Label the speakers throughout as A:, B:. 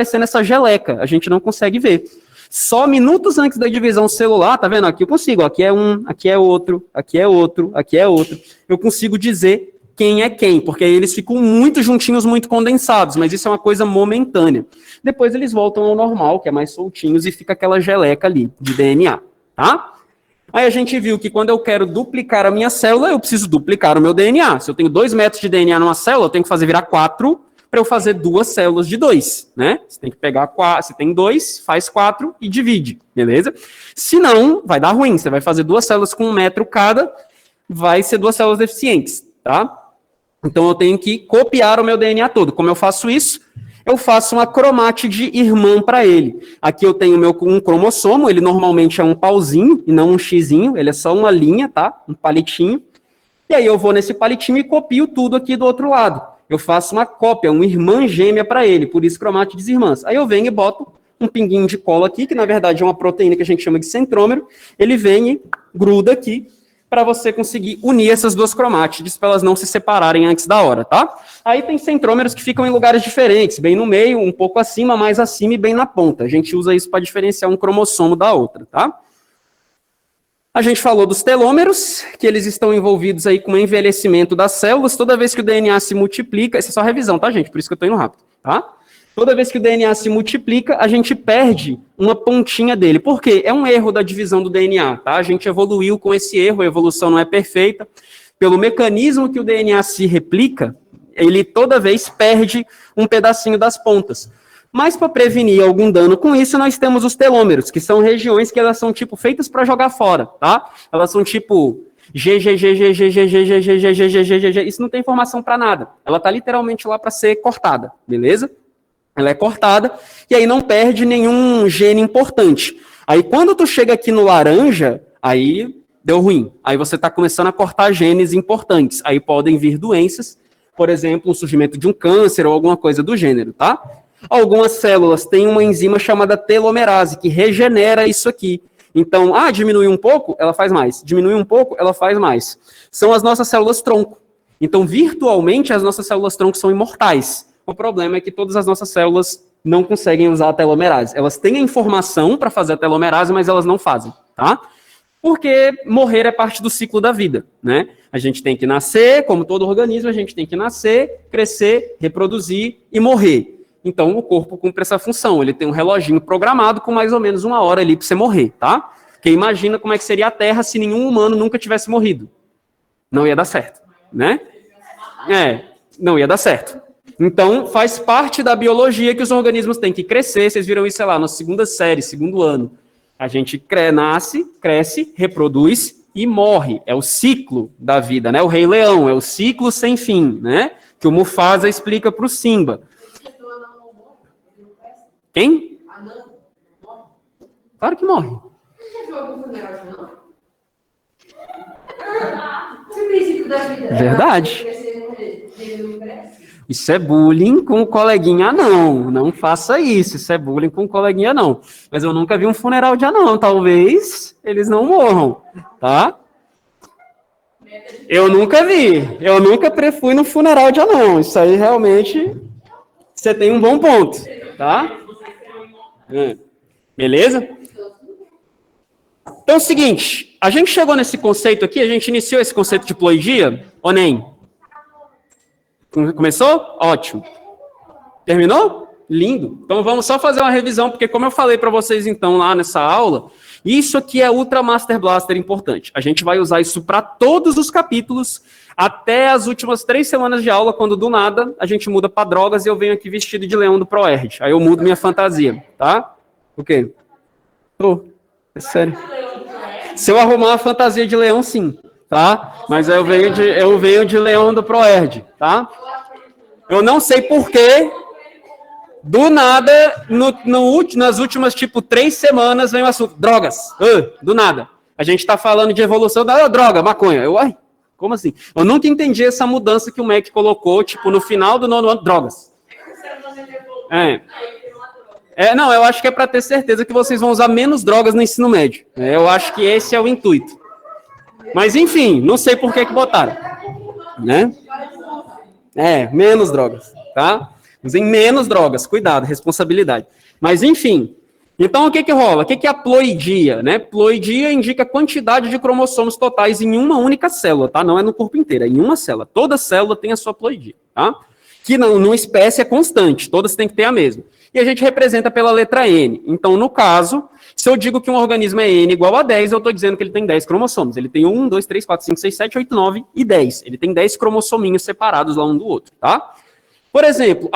A: parecendo essa geleca, a gente não consegue ver. Só minutos antes da divisão celular, tá vendo? Aqui eu consigo, aqui é um, aqui é outro, aqui é outro, aqui é outro. Eu consigo dizer quem é quem, porque aí eles ficam muito juntinhos, muito condensados, mas isso é uma coisa momentânea. Depois eles voltam ao normal, que é mais soltinhos, e fica aquela geleca ali de DNA, tá? Aí a gente viu que quando eu quero duplicar a minha célula, eu preciso duplicar o meu DNA. Se eu tenho 2 metros de DNA numa célula, eu tenho que fazer virar 4 para eu fazer 2 células de 2, né? Você tem que pegar 4, se tem 2, faz 4 e divide, beleza? Se não, vai dar ruim. Você vai fazer 2 células com 1 metro cada, vai ser 2 células deficientes, tá? Então eu tenho que copiar o meu DNA todo. Como eu faço isso? Eu faço uma cromátide irmã para ele. Aqui eu tenho um cromossomo, ele normalmente é um pauzinho e não um xizinho, ele é só uma linha, tá? Um palitinho. E aí eu vou nesse palitinho e copio tudo aqui do outro lado. Eu faço uma cópia, uma irmã gêmea para ele, por isso cromátides irmãs. Aí eu venho e boto um pinguinho de cola aqui, que na verdade é uma proteína que a gente chama de centrômero. Ele vem e gruda aqui, para você conseguir unir essas 2 cromátides, para elas não se separarem antes da hora, tá? Aí tem centrômeros que ficam em lugares diferentes, bem no meio, um pouco acima, mais acima e bem na ponta. A gente usa isso para diferenciar um cromossomo da outra, tá? A gente falou dos telômeros, que eles estão envolvidos aí com o envelhecimento das células. Toda vez que o DNA se multiplica, isso é só revisão, tá, gente? Por isso que eu estou indo rápido, tá? Toda vez que o DNA se multiplica, a gente perde uma pontinha dele. Por quê? É um erro da divisão do DNA, tá? A gente evoluiu com esse erro, a evolução não é perfeita. Pelo mecanismo que o DNA se replica, ele toda vez perde um pedacinho das pontas. Mas para prevenir algum dano com isso, nós temos os telômeros, que são regiões que elas são tipo feitas para jogar fora, tá? Elas são tipo GGGGGGGGGGGGGGG. Isso não tem informação para nada. Ela tá literalmente lá para ser cortada, beleza? Ela é cortada e aí não perde nenhum gene importante. Aí quando tu chega aqui no laranja, aí deu ruim. Aí você está começando a cortar genes importantes. Aí podem vir doenças, por exemplo, o surgimento de um câncer ou alguma coisa do gênero, tá? Algumas células têm uma enzima chamada telomerase, que regenera isso aqui. Então, diminui um pouco, ela faz mais. Diminui um pouco, ela faz mais. São as nossas células tronco. Então, virtualmente, as nossas células tronco são imortais. O problema é que todas as nossas células não conseguem usar a telomerase. Elas têm a informação para fazer a telomerase, mas elas não fazem, tá? Porque morrer é parte do ciclo da vida, né? A gente tem que nascer, como todo organismo, a gente tem que nascer, crescer, reproduzir e morrer. Então, o corpo cumpre essa função. Ele tem um reloginho programado com mais ou menos 1 hora ali para você morrer, tá? Porque imagina como é que seria a Terra se nenhum humano nunca tivesse morrido. Não ia dar certo, né? Não ia dar certo. Então, faz parte da biologia que os organismos têm que crescer. Vocês viram isso, sei lá, na 2ª série, 2º ano. A gente nasce, cresce, reproduz e morre. É o ciclo da vida, né? O Rei Leão, é o ciclo sem fim, né? Que o Mufasa explica para o Simba. Quem? Claro que morre. Verdade. Isso é bullying com o coleguinha anão. Não faça isso. Isso é bullying com o coleguinha anão. Mas eu nunca vi um funeral de anão. Talvez eles não morram, tá? Eu nunca vi. Eu nunca fui no funeral de anão. Isso aí realmente você tem um bom ponto, tá? Beleza? Então é o seguinte, a gente chegou nesse conceito aqui, a gente iniciou esse conceito de ploidia, ou nem? Começou? Ótimo. Terminou? Lindo. Então vamos só fazer uma revisão, porque como eu falei para vocês então lá nessa aula, isso aqui é Ultra Master Blaster importante. A gente vai usar isso para todos os capítulos, até as últimas 3 semanas de aula, quando do nada a gente muda para drogas e eu venho aqui vestido de leão do ProErd. Aí eu mudo minha fantasia, tá? O quê? É sério. Se eu arrumar uma fantasia de leão, sim, tá? Mas eu venho de leão do ProErd, tá? Eu não sei porquê, do nada, nas últimas, 3 semanas, vem o assunto, drogas, do nada. A gente tá falando de evolução da droga, maconha. Como assim? Eu nunca entendi essa mudança que o MEC colocou, no final do 9º ano, drogas. Não, eu acho que é para ter certeza que vocês vão usar menos drogas no ensino médio. Eu acho que esse é o intuito. Mas, enfim, não sei por que botaram. Né? Menos drogas, tá? Usem menos drogas, cuidado, responsabilidade. Mas, enfim, então o que que rola? O que que é a ploidia, né? Ploidia indica a quantidade de cromossomos totais em uma única célula, tá? Não é no corpo inteiro, é em uma célula. Toda célula tem a sua ploidia, tá? Que numa espécie é constante, todas têm que ter a mesma. E a gente representa pela letra N. Então, no caso, se eu digo que um organismo é N igual a 10, eu estou dizendo que ele tem 10 cromossomos. Ele tem 1, 2, 3, 4, 5, 6, 7, 8, 9 e 10. Ele tem 10 cromossominhos separados lá um do outro, tá? Por exemplo,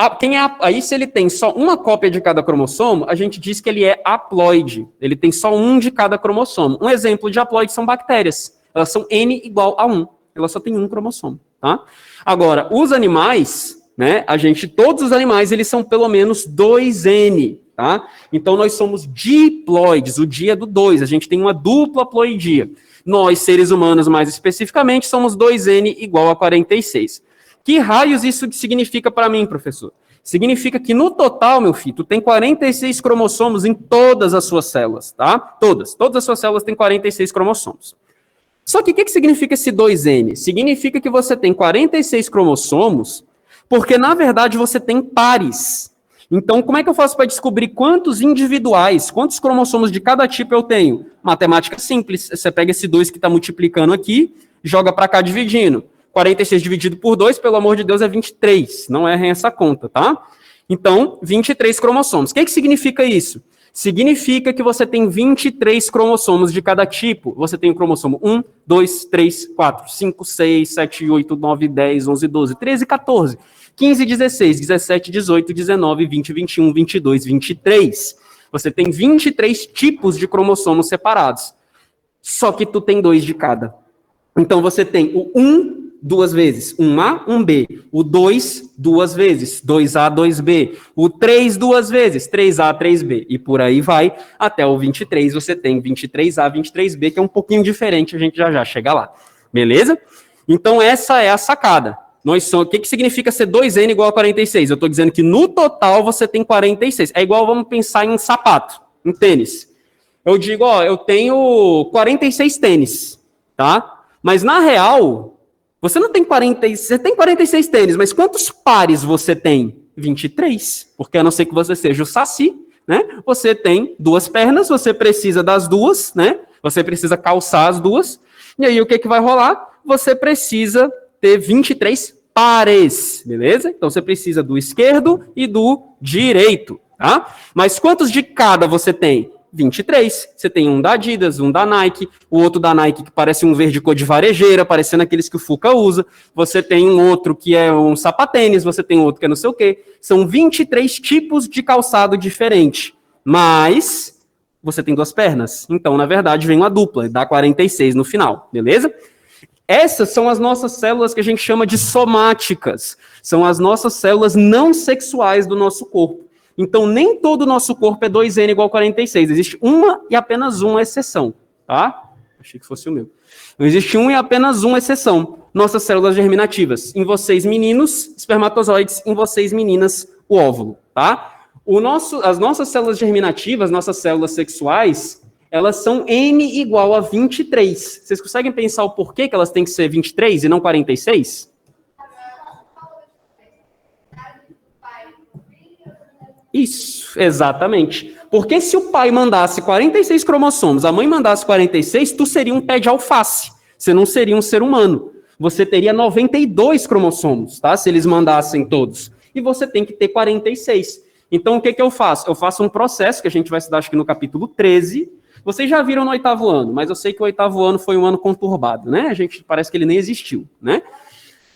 A: aí se ele tem só uma cópia de cada cromossomo, a gente diz que ele é haploide. Ele tem só um de cada cromossomo. Um exemplo de haploide são bactérias. Elas são N igual a 1. Elas só têm um cromossomo, tá? Agora, os animais, né? Todos os animais, eles são pelo menos 2N, tá? Então, nós somos diploides. O di é do 2. A gente tem uma dupla ploidia. Nós, seres humanos, mais especificamente, somos 2N igual a 46. Que raios isso significa para mim, professor? Significa que no total, meu filho, tu tem 46 cromossomos em todas as suas células, tá? Todas as suas células têm 46 cromossomos. Só que o que significa esse 2N? Significa que você tem 46 cromossomos, porque na verdade você tem pares. Então, como é que eu faço para descobrir quantos individuais, quantos cromossomos de cada tipo eu tenho? Matemática simples. Você pega esse 2 que está multiplicando aqui, joga para cá dividindo. 46 dividido por 2, pelo amor de Deus, é 23. Não errem essa conta, tá? Então, 23 cromossomos. O que significa isso? Significa que você tem 23 cromossomos de cada tipo. Você tem o cromossomo 1, 2, 3, 4, 5, 6, 7, 8, 9, 10, 11, 12, 13, 14, 15, 16, 17, 18, 19, 20, 21, 22, 23. Você tem 23 tipos de cromossomos separados. Só que tu tem 2 de cada. Então, você tem o 1 duas vezes, 1A, 1B. O 2, duas vezes, 2A, 2B. O 3, duas vezes, 3A, 3B. E por aí vai, até o 23, você tem 23A, 23B, que é um pouquinho diferente, a gente já chega lá. Beleza? Então, essa é a sacada. O que significa ser 2N igual a 46? Eu estou dizendo que no total você tem 46. É igual, vamos pensar em um sapato, em tênis. Eu digo, eu tenho 46 tênis, tá? Mas na real, você não tem 46, você tem 46 tênis, mas quantos pares você tem? 23, porque a não ser que você seja o Saci, né? Você tem 2 pernas, você precisa das 2, né? Você precisa calçar as 2. E aí o que vai rolar? Você precisa ter 23 pares, beleza? Então você precisa do esquerdo e do direito, tá? Mas quantos de cada você tem? 23. Você tem um da Adidas, um da Nike, o outro da Nike que parece um verde cor de varejeira, parecendo aqueles que o Fuca usa. Você tem um outro que é um sapatênis, você tem outro que é não sei o quê. São 23 tipos de calçado diferente. Mas você tem 2 pernas. Então, na verdade, vem uma dupla, dá 46 no final, beleza? Essas são as nossas células que a gente chama de somáticas. São as nossas células não sexuais do nosso corpo. Então, nem todo o nosso corpo é 2N igual a 46. Existe uma e apenas uma exceção, tá? Achei que fosse o meu. Não existe uma e apenas uma exceção. Nossas células germinativas. Em vocês, meninos, espermatozoides. Em vocês, meninas, o óvulo, tá? As nossas células germinativas, nossas células sexuais, elas são N igual a 23. Vocês conseguem pensar o porquê que elas têm que ser 23 e não 46? Isso, exatamente. Porque se o pai mandasse 46 cromossomos, a mãe mandasse 46, tu seria um pé de alface. Você não seria um ser humano. Você teria 92 cromossomos, tá? Se eles mandassem todos. E você tem que ter 46. Então, o que eu faço? Eu faço um processo que a gente vai estudar, acho que no capítulo 13. Vocês já viram no 8º ano, mas eu sei que o 8º ano foi um ano conturbado, né? A gente parece que ele nem existiu, né?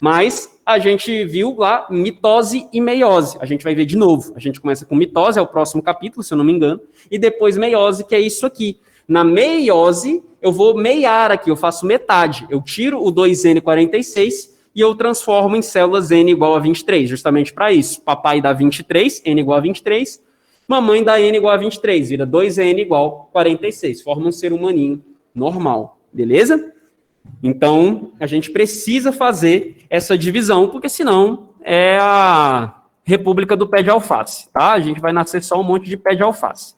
A: Mas a gente viu lá mitose e meiose. A gente vai ver de novo. A gente começa com mitose, é o próximo capítulo, se eu não me engano, e depois meiose, que é isso aqui. Na meiose, eu vou meiar aqui, eu faço metade. Eu tiro o 2N46 e eu transformo em células N igual a 23, justamente para isso. Papai dá 23, N igual a 23, mamãe dá N igual a 23, vira 2N igual a 46. Forma um ser humaninho normal, beleza? Então, a gente precisa fazer essa divisão, porque senão é a república do pé de alface, tá? A gente vai nascer só um monte de pé de alface.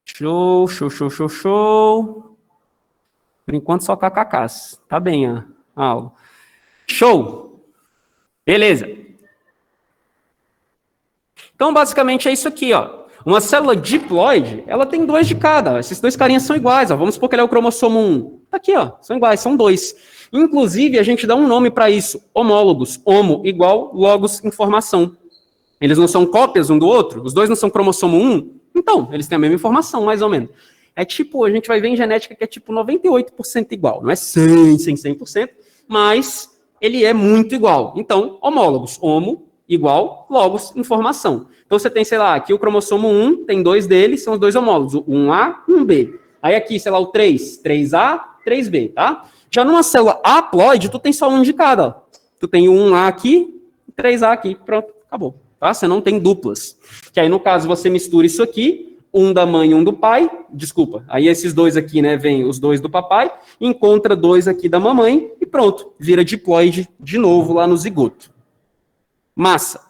A: Show, show, show, show, show. Por enquanto, só kkks. Tá bem a aula. Show! Beleza. Então, basicamente, é isso aqui, ó. Uma célula diploide, ela tem 2 de cada. Esses 2 carinhas são iguais, ó. Vamos supor que ele é o cromossomo 1. Tá aqui, ó. São iguais, são 2. Inclusive, a gente dá um nome para isso, homólogos. Homo igual, logos, informação. Eles não são cópias um do outro? Os 2 não são cromossomo 1? Então, eles têm a mesma informação, mais ou menos. É tipo, a gente vai ver em genética que é tipo 98% igual. Não é 100%, mas ele é muito igual. Então, homólogos. Homo igual, logos, informação. Então, você tem, sei lá, aqui o cromossomo 1, tem 2 deles, são os 2 homólogos, o 1A, 1B. Aí aqui, sei lá, o 3, 3A, 3B, tá? Já numa célula haploide, tu tem só um de cada. Ó. Tu tem o 1A aqui, 3A aqui, pronto, acabou. Tá? Você não tem duplas. Que aí, no caso, você mistura isso aqui, um da mãe e um do pai, desculpa, aí esses 2 aqui, né, vem os 2 do papai, encontra 2 aqui da mamãe e pronto, vira diploide de novo lá no zigoto. Massa.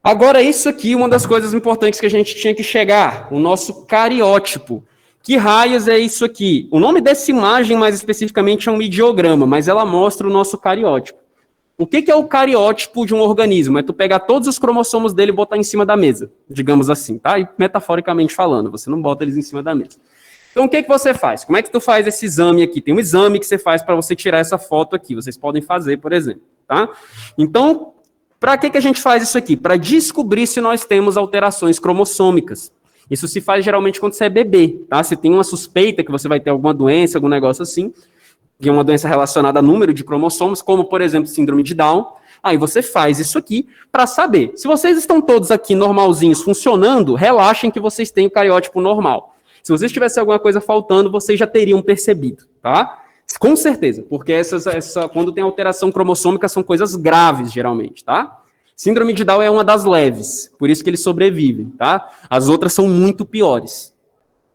A: Agora, isso aqui, uma das coisas importantes que a gente tinha que chegar, o nosso cariótipo. Que raios é isso aqui? O nome dessa imagem, mais especificamente, é um ideograma, mas ela mostra o nosso cariótipo. O que é o cariótipo de um organismo? É tu pegar todos os cromossomos dele e botar em cima da mesa, digamos assim, tá? E metaforicamente falando, você não bota eles em cima da mesa. Então, o que você faz? Como é que tu faz esse exame aqui? Tem um exame que você faz para você tirar essa foto aqui. Vocês podem fazer, por exemplo, tá? Então, para que a gente faz isso aqui? Para descobrir se nós temos alterações cromossômicas. Isso se faz geralmente quando você é bebê, tá? Se tem uma suspeita que você vai ter alguma doença, algum negócio assim, que é uma doença relacionada a número de cromossomos, como, por exemplo, síndrome de Down, aí você faz isso aqui para saber. Se vocês estão todos aqui normalzinhos, funcionando, relaxem que vocês têm o cariótipo normal. Se vocês tivessem alguma coisa faltando, vocês já teriam percebido, tá? Com certeza, porque quando tem alteração cromossômica são coisas graves, geralmente, tá? Síndrome de Down é uma das leves, por isso que eles sobrevivem, tá? As outras são muito piores.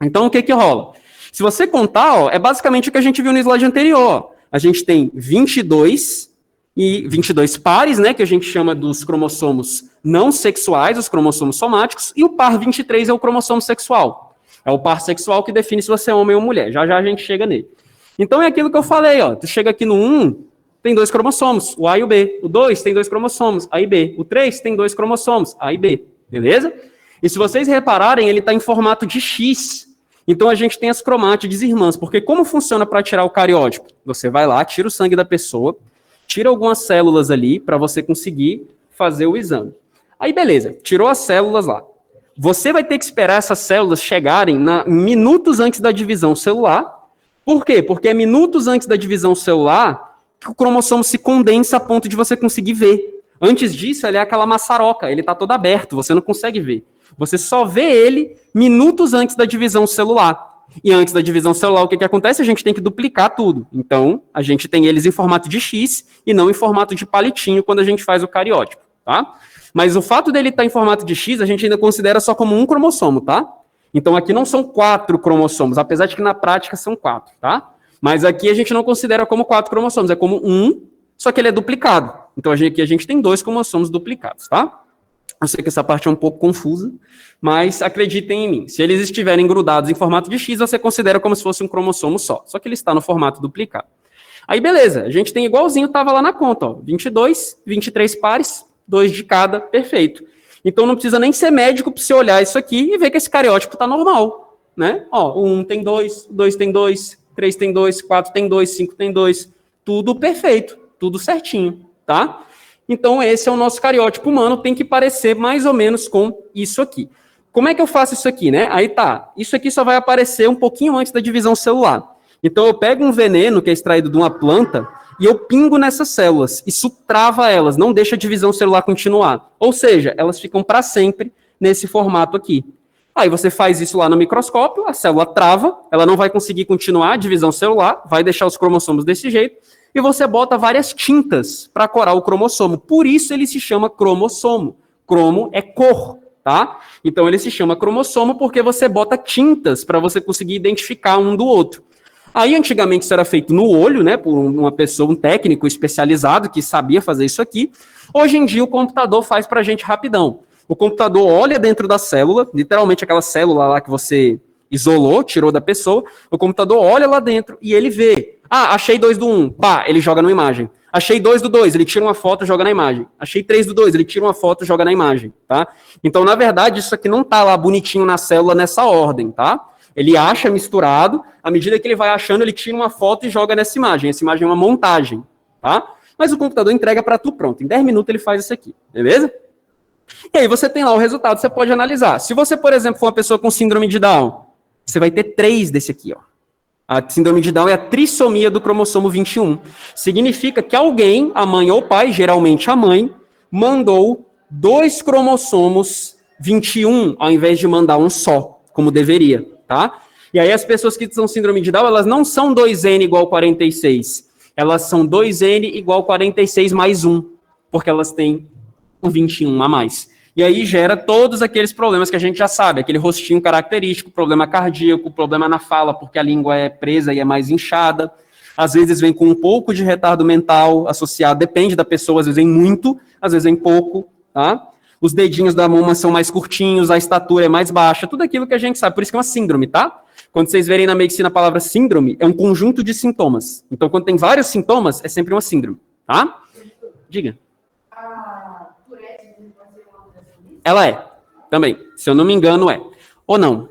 A: Então, o que rola? Se você contar, ó, é basicamente o que a gente viu no slide anterior. Ó. A gente tem 22 pares, né, que a gente chama dos cromossomos não sexuais, os cromossomos somáticos, e o par 23 é o cromossomo sexual. É o par sexual que define se você é homem ou mulher. Já já a gente chega nele. Então é aquilo que eu falei, ó. Tu chega aqui no 1, tem 2 cromossomos, o A e o B. O 2 tem 2 cromossomos, A e B. O 3 tem 2 cromossomos, A e B. Beleza? E se vocês repararem, ele está em formato de X. Então a gente tem as cromátides irmãs. Porque como funciona para tirar o cariótipo? Você vai lá, tira o sangue da pessoa, tira algumas células ali para você conseguir fazer o exame. Aí beleza, tirou as células lá. Você vai ter que esperar essas células chegarem minutos antes da divisão celular. Por quê? Porque é minutos antes da divisão celular que o cromossomo se condensa a ponto de você conseguir ver. Antes disso, ele é aquela maçaroca, ele está todo aberto, você não consegue ver. Você só vê ele minutos antes da divisão celular. E antes da divisão celular, o que acontece? A gente tem que duplicar tudo. Então, a gente tem eles em formato de X e não em formato de palitinho quando a gente faz o cariótipo, tá? Mas o fato dele estar em formato de X, a gente ainda considera só como um cromossomo, tá? Então, aqui não são 4 cromossomos, apesar de que na prática são 4, tá? Mas aqui a gente não considera como 4 cromossomos, é como um, só que ele é duplicado. Então, aqui a gente tem 2 cromossomos duplicados, tá? Eu sei que essa parte é um pouco confusa, mas acreditem em mim. Se eles estiverem grudados em formato de X, você considera como se fosse um cromossomo só que ele está no formato duplicado. Aí, beleza, a gente tem igualzinho, estava lá na conta, ó, 22, 23 pares, 2 de cada, perfeito. Então, não precisa nem ser médico para você olhar isso aqui e ver que esse cariótipo está normal, né? Ó, 1 tem 2, 2 tem 2, 3 tem 2, 4 tem 2, 5 tem 2, tudo perfeito, tudo certinho, tá? Então, esse é o nosso cariótipo humano, tem que parecer mais ou menos com isso aqui. Como é que eu faço isso aqui, né? Aí tá, isso aqui só vai aparecer um pouquinho antes da divisão celular. Então, eu pego um veneno que é extraído de uma planta e eu pingo nessas células. Isso trava elas, não deixa a divisão celular continuar. Ou seja, elas ficam para sempre nesse formato aqui. Aí você faz isso lá no microscópio, a célula trava, ela não vai conseguir continuar a divisão celular, vai deixar os cromossomos desse jeito, e você bota várias tintas para corar o cromossomo. Por isso ele se chama cromossomo. Cromo é cor, tá? Então ele se chama cromossomo porque você bota tintas para você conseguir identificar um do outro. Aí, antigamente, isso era feito no olho, né, por uma pessoa, um técnico especializado que sabia fazer isso aqui. Hoje em dia, o computador faz para a gente rapidão. O computador olha dentro da célula, literalmente aquela célula lá que você isolou, tirou da pessoa, o computador olha lá dentro e ele vê. Ah, achei 2 do 1. Pá, ele joga numa imagem. Achei 2 do 2, ele tira uma foto e joga na imagem. Achei 3 do 2, ele tira uma foto e joga na imagem, tá? Então, na verdade, isso aqui não tá lá bonitinho na célula nessa ordem, tá? Ele acha misturado, à medida que ele vai achando, ele tira uma foto e joga nessa imagem. Essa imagem é uma montagem, tá? Mas o computador entrega para tu pronto. Em 10 minutos ele faz isso aqui, beleza? E aí você tem lá o resultado, você pode analisar. Se você, por exemplo, for uma pessoa com síndrome de Down, você vai ter 3 desse aqui, ó. A síndrome de Down é a trissomia do cromossomo 21. Significa que alguém, a mãe ou o pai, geralmente a mãe, mandou 2 cromossomos 21, ao invés de mandar um só, como deveria, tá? E aí as pessoas que são síndrome de Down, elas não são 2N igual 46. Elas são 2N igual 46 mais 1, porque elas têm um 21 a mais. E aí gera todos aqueles problemas que a gente já sabe, aquele rostinho característico, problema cardíaco, problema na fala, porque a língua é presa e é mais inchada. Às vezes vem com um pouco de retardo mental associado, depende da pessoa, às vezes vem muito, às vezes vem pouco, tá? Os dedinhos da mão são mais curtinhos, a estatura é mais baixa, tudo aquilo que a gente sabe, por isso que é uma síndrome, tá? Quando vocês verem na medicina a palavra síndrome, é um conjunto de sintomas. Então, quando tem vários sintomas, é sempre uma síndrome, tá? Diga. Ela é, também. Se eu não me engano, é. Ou não?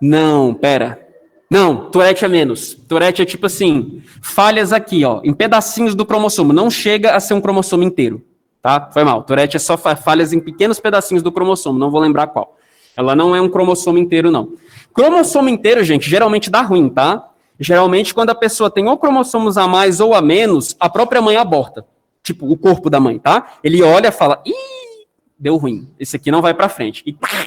A: Não, pera. Não, Tourette é menos. Tourette é tipo assim, falhas aqui, ó, em pedacinhos do cromossomo. Não chega a ser um cromossomo inteiro, tá? Foi mal. Tourette é só falhas em pequenos pedacinhos do cromossomo, não vou lembrar qual. Ela não é um cromossomo inteiro, não. Cromossomo inteiro, gente, geralmente dá ruim, tá? Geralmente, quando a pessoa tem ou cromossomos a mais ou a menos, a própria mãe aborta. Tipo, o corpo da mãe, tá? Ele olha e fala, ih, deu ruim, esse aqui não vai para frente. E pá,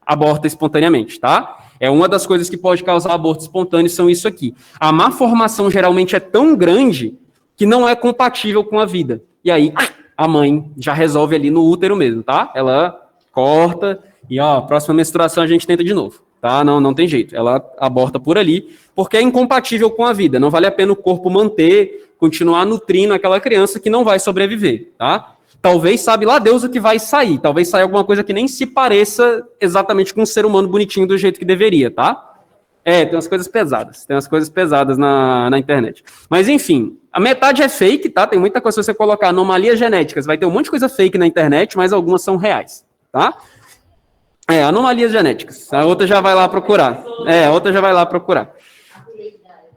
A: aborta espontaneamente, tá? É uma das coisas que pode causar aborto espontâneo, são isso aqui. A má formação geralmente é tão grande que não é compatível com a vida. E aí, a mãe já resolve ali no útero mesmo, tá? Ela corta e, ó, próxima menstruação a gente tenta de novo, tá? Não tem jeito. Ela aborta por ali, porque é incompatível com a vida. Não vale a pena o corpo manter, continuar nutrindo aquela criança que não vai sobreviver, tá? Talvez, sabe lá Deus o que vai sair. Talvez saia alguma coisa que nem se pareça exatamente com um ser humano bonitinho do jeito que deveria, tá? É, tem umas coisas pesadas. Tem umas coisas pesadas na internet. Mas, enfim, a metade é fake, tá? Tem muita coisa, se você colocar anomalias genéticas, vai ter um monte de coisa fake na internet, mas algumas são reais, tá? É, anomalias genéticas. A outra já vai lá procurar. É, a outra já vai lá procurar.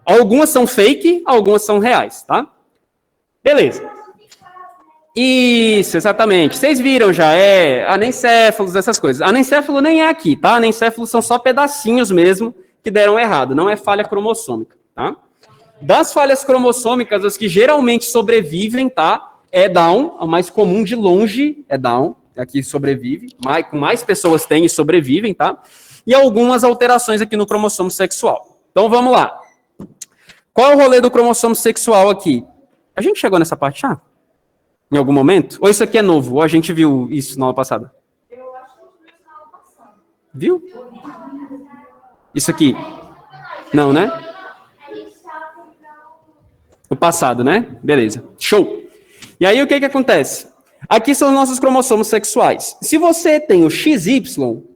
A: Algumas são fake, algumas são reais, tá? Beleza. Isso, exatamente. Vocês viram já, anencéfalos, essas coisas. Anencéfalo nem é aqui, tá? Anencéfalos são só pedacinhos mesmo que deram errado, não é falha cromossômica, tá? Das falhas cromossômicas, as que geralmente sobrevivem, tá? É Down, a mais comum de longe é Down, aqui sobrevive, mais pessoas têm e sobrevivem, tá? E algumas alterações aqui no cromossomo sexual. Então, vamos lá. Qual é o rolê do cromossomo sexual aqui? A gente chegou nessa parte já? Em algum momento? Ou isso aqui é novo? Ou a gente viu isso na aula passada?
B: Eu acho que a gente viu na aula passada.
A: Viu? Isso aqui? Não, né? O passado, né? Beleza. Show. E aí, o que acontece? Aqui são os nossos cromossomos sexuais. Se você tem o XY,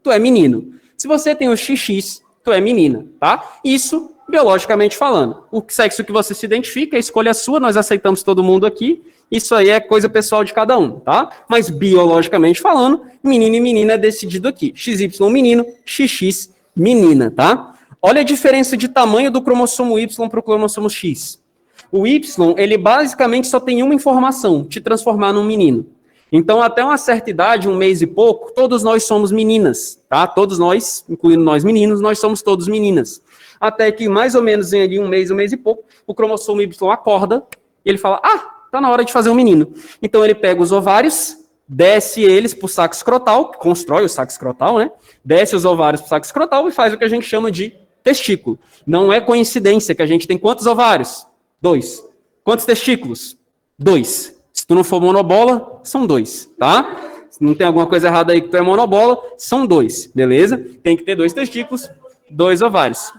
A: tu é menino. Se você tem o XX, tu é menina, tá? Isso, biologicamente falando. O sexo que você se identifica, a escolha sua, nós aceitamos todo mundo aqui. Isso aí é coisa pessoal de cada um, tá? Mas biologicamente falando, menino e menina é decidido aqui. XY menino, XX menina, tá? Olha a diferença de tamanho do cromossomo Y para o cromossomo X. O Y, ele basicamente só tem uma informação, te transformar num menino. Então, até uma certa idade, 1 mês e pouco, todos nós somos meninas, tá? Todos nós, incluindo nós meninos, nós somos todos meninas. Até que mais ou menos em ali 1 mês e pouco, o cromossomo Y acorda e ele fala, tá na hora de fazer um menino. Então, ele pega os ovários, desce eles para o saco escrotal, constrói o saco escrotal, né? Desce os ovários para o saco escrotal e faz o que a gente chama de testículo. Não é coincidência que a gente tem quantos ovários? 2. Quantos testículos? 2. Se tu não for monobola, são 2, tá? Se não tem alguma coisa errada aí que tu é monobola, são 2, beleza? Tem que ter 2 testículos, 2 ovários.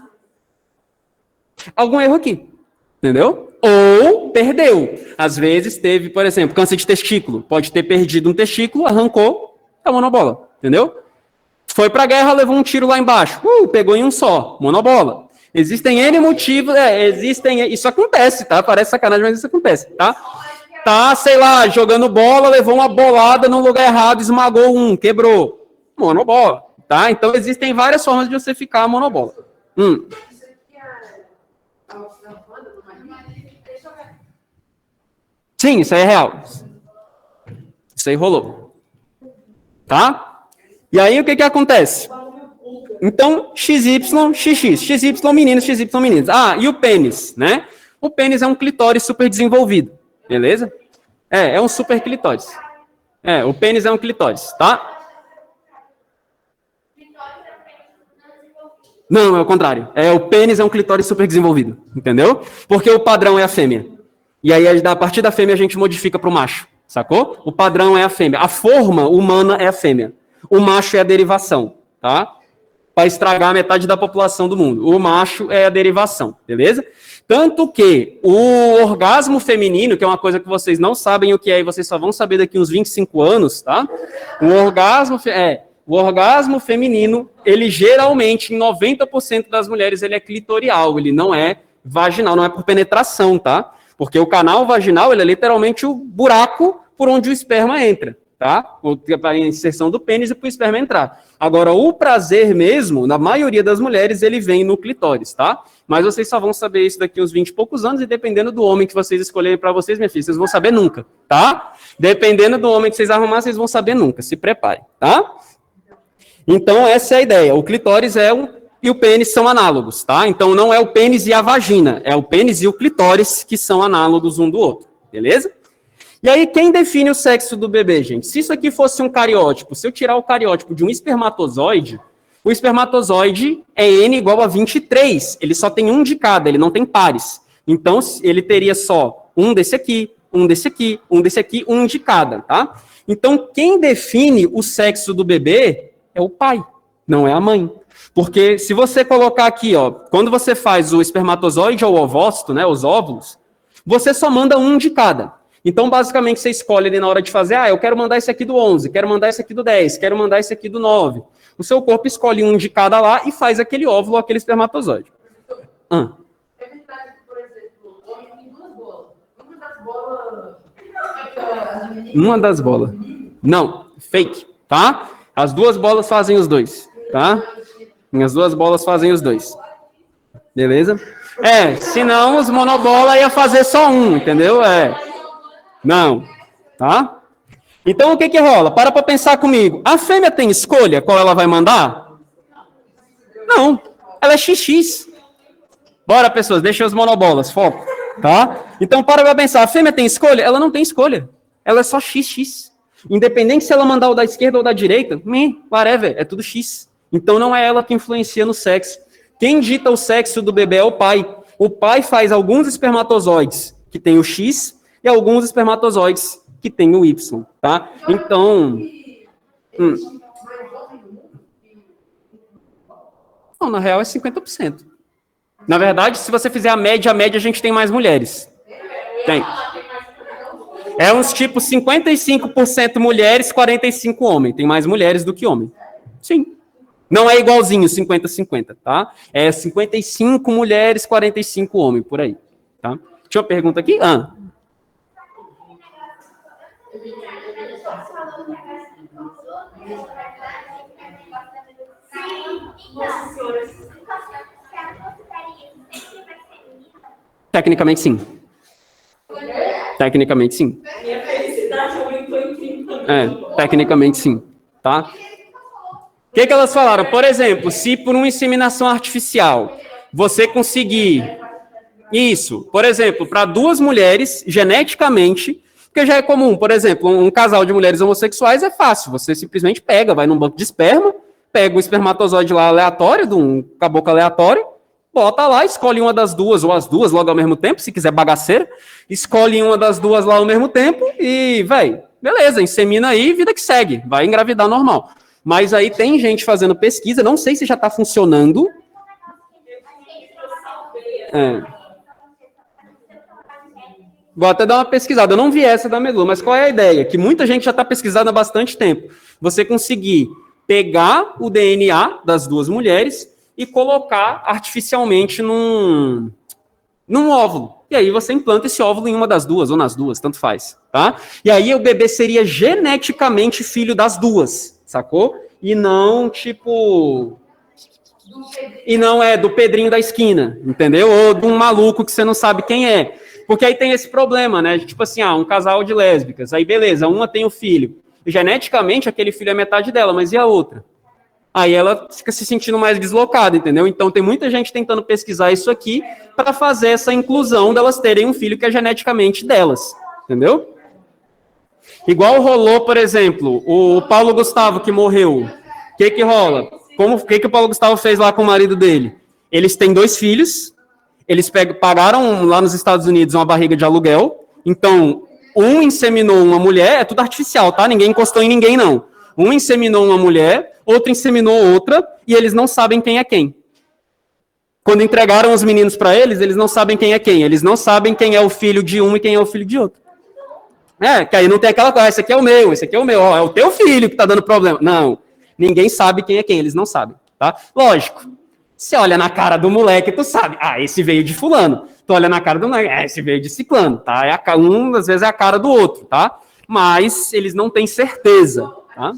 A: Algum erro aqui, entendeu? Ou perdeu. Às vezes teve, por exemplo, câncer de testículo. Pode ter perdido um testículo, arrancou, é monobola, entendeu? Foi pra guerra, levou um tiro lá embaixo. Pegou em um só, monobola. Existem N motivos, isso acontece, tá? Parece sacanagem, mas isso acontece, tá? Tá, sei lá, jogando bola, levou uma bolada no lugar errado, esmagou um, quebrou. Monobola, tá? Então existem várias formas de você ficar monobola. Sim, isso aí é real. Isso aí rolou. Tá? E aí o que acontece? Então, XY, XX, XY meninos, XY meninos. Ah, e o pênis, né? O pênis é um clitóris super desenvolvido, beleza? É um super clitóris. O pênis é um clitóris, tá? Não, é o contrário. O pênis é um clitóris super desenvolvido, entendeu? Porque o padrão é a fêmea. E aí, a partir da fêmea, a gente modifica para o macho, sacou? O padrão é a fêmea. A forma humana é a fêmea. O macho é a derivação, tá? Para estragar metade da população do mundo. O macho é a derivação, beleza? Tanto que o orgasmo feminino, que é uma coisa que vocês não sabem o que é, e vocês só vão saber daqui uns 25 anos, tá? O orgasmo feminino, ele geralmente, em 90% das mulheres, ele é clitorial, ele não é vaginal, não é por penetração, tá? Porque o canal vaginal, ele é literalmente o buraco por onde o esperma entra, tá? Para a inserção do pênis e para o esperma entrar. Agora, o prazer mesmo, na maioria das mulheres, ele vem no clitóris, tá? Mas vocês só vão saber isso daqui uns 20 e poucos anos, e dependendo do homem que vocês escolherem para vocês, minha filha, vocês vão saber nunca, tá? Dependendo do homem que vocês arrumarem, vocês vão saber nunca, se preparem, tá? Então, essa é a ideia. O clitóris e o pênis são análogos, tá? Então, não é o pênis e a vagina, é o pênis e o clitóris que são análogos um do outro, beleza? E aí, quem define o sexo do bebê, gente? Se isso aqui fosse um cariótipo, se eu tirar o cariótipo de um espermatozoide, o espermatozoide é N igual a 23, ele só tem um de cada, ele não tem pares. Então, ele teria só um desse aqui, um desse aqui, um desse aqui, um de cada, tá? Então, quem define o sexo do bebê é o pai, não é a mãe. Porque se você colocar aqui, ó, quando você faz o espermatozoide ou o ovócito, né, os óvulos, você só manda um de cada. Então, basicamente, você escolhe ali na hora de fazer, eu quero mandar esse aqui do 11, quero mandar esse aqui do 10, quero mandar esse aqui do 9. O seu corpo escolhe um de cada lá e faz aquele óvulo ou aquele espermatozoide.
B: É verdade que, por exemplo, o homem tem duas bolas.
A: Uma das bolas. Não, fake, tá? As duas bolas fazem os dois, tá? As duas bolas fazem os dois. Beleza? Senão os monobola ia fazer só um, entendeu? Não, tá? Então, o que rola? Para pensar comigo. A fêmea tem escolha qual ela vai mandar? Não, ela é XX. Bora, pessoas, deixa os monobolas, foco, tá? Então, para pensar. A fêmea tem escolha? Ela não tem escolha. Ela é só XX. Independente se ela mandar o da esquerda ou da direita, whatever, é tudo X. Então, não é ela que influencia no sexo. Quem dita o sexo do bebê é o pai. O pai faz alguns espermatozoides que tem o X e alguns espermatozoides que tem o Y, tá? Então... Não, na real é 50%. Na verdade, se você fizer a média a gente tem mais mulheres. Tem. É uns tipo 55% mulheres, 45% homem. Tem mais mulheres do que homem. Sim. Não é igualzinho 50-50, tá? É 55 mulheres, 45 homem, por aí. Tá? Tinha uma pergunta aqui? Tecnicamente, sim. Tecnicamente, sim.
B: Minha felicidade aumentou em 30
A: tecnicamente, sim. Tá? O que elas falaram? Por exemplo, se por uma inseminação artificial você conseguir isso, por exemplo, para duas mulheres, geneticamente, porque já é comum, por exemplo, um casal de mulheres homossexuais é fácil, você simplesmente vai num banco de esperma, pega um espermatozoide lá aleatório, de um caboclo aleatório, bota lá, escolhe uma das duas, ou as duas logo ao mesmo tempo, se quiser bagaceira, escolhe uma das duas lá ao mesmo tempo e, beleza, insemina aí, vida que segue, vai engravidar normal. Mas aí tem gente fazendo pesquisa, não sei se já está funcionando. Vou até dar uma pesquisada, eu não vi essa da Melu, mas qual é a ideia? Que muita gente já está pesquisando há bastante tempo. Você conseguir pegar o DNA das duas mulheres e colocar artificialmente num óvulo. E aí você implanta esse óvulo em uma das duas, ou nas duas, tanto faz, tá? E aí o bebê seria geneticamente filho das duas, sacou? E não, tipo... E não é do Pedrinho da esquina, entendeu? Ou de um maluco que você não sabe quem é. Porque aí tem esse problema, né? Tipo assim, um casal de lésbicas. Aí beleza, uma tem o filho. Geneticamente, aquele filho é metade dela, mas e a outra? Aí ela fica se sentindo mais deslocada, entendeu? Então tem muita gente tentando pesquisar isso aqui para fazer essa inclusão delas terem um filho que é geneticamente delas, entendeu? Igual rolou, por exemplo, o Paulo Gustavo que morreu. O que rola? O que o Paulo Gustavo fez lá com o marido dele? Eles têm 2 filhos, eles pagaram lá nos Estados Unidos uma barriga de aluguel, então um inseminou uma mulher, é tudo artificial, tá? Ninguém encostou em ninguém, não. Um inseminou uma mulher, outro inseminou outra, e eles não sabem quem é quem. Quando entregaram os meninos para eles não sabem quem é quem. Eles não sabem quem é o filho de um e quem é o filho de outro. Que aí não tem aquela coisa, esse aqui é o meu, ó, é o teu filho que tá dando problema. Não, ninguém sabe quem é quem, eles não sabem, tá? Lógico, você olha na cara do moleque, tu sabe, esse veio de fulano. Tu olha na cara do moleque, esse veio de ciclano, tá? Às vezes é a cara do outro, tá? Mas eles não têm certeza, tá?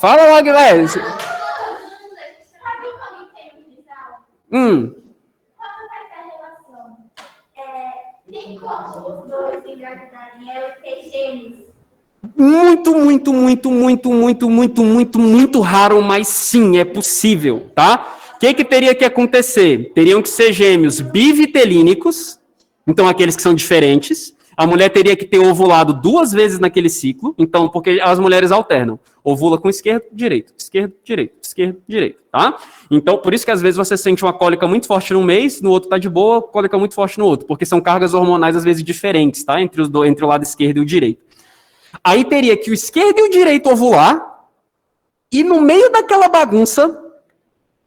A: Fala lá, Guilherme.
C: Tem como os dois engravidarem e ter gêmeos?
A: Muito raro, mas sim, é possível, tá? O que teria que acontecer? Teriam que ser gêmeos bivitelínicos, então aqueles que são diferentes. A mulher teria que ter ovulado 2 vezes naquele ciclo, então, porque as mulheres alternam. Ovula com esquerdo, direito, esquerdo, direito, esquerdo, direito, tá? Então, por isso que às vezes você sente uma cólica muito forte num mês, no outro tá de boa, cólica muito forte no outro, porque são cargas hormonais às vezes diferentes, tá? Entre o lado esquerdo e o direito. Aí teria que o esquerdo e o direito ovular, e no meio daquela bagunça,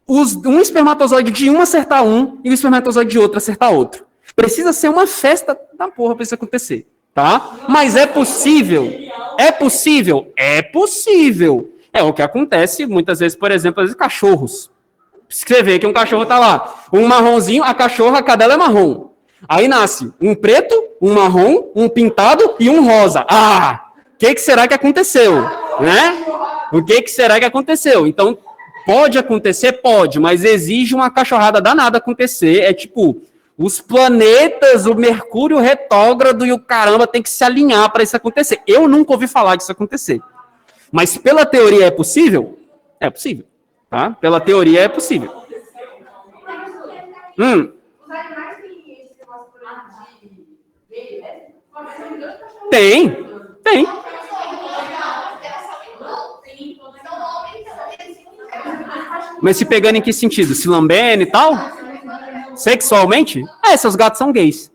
A: um espermatozoide de um acertar um, e o espermatozoide de outro acertar outro. Precisa ser uma festa da porra para isso acontecer, tá? Mas é possível? É possível? É possível. É o que acontece muitas vezes, por exemplo, às vezes cachorros. Você vê que um cachorro tá lá, um marronzinho, a cachorra, a cadela é marrom. Aí nasce um preto, um marrom, um pintado e um rosa. O que será que aconteceu? Né? O que será que aconteceu? Então, pode acontecer? Pode, mas exige uma cachorrada danada acontecer. É tipo... Os planetas, o Mercúrio retrógrado e o caramba tem que se alinhar para isso acontecer. Eu nunca ouvi falar disso acontecer. Mas pela teoria é possível? É possível. Tá? Pela teoria é possível.
B: Os animais têm esse negócio de
A: Tem. Mas se pegando em que sentido? Se lambendo e tal? Sexualmente? Seus gatos são gays.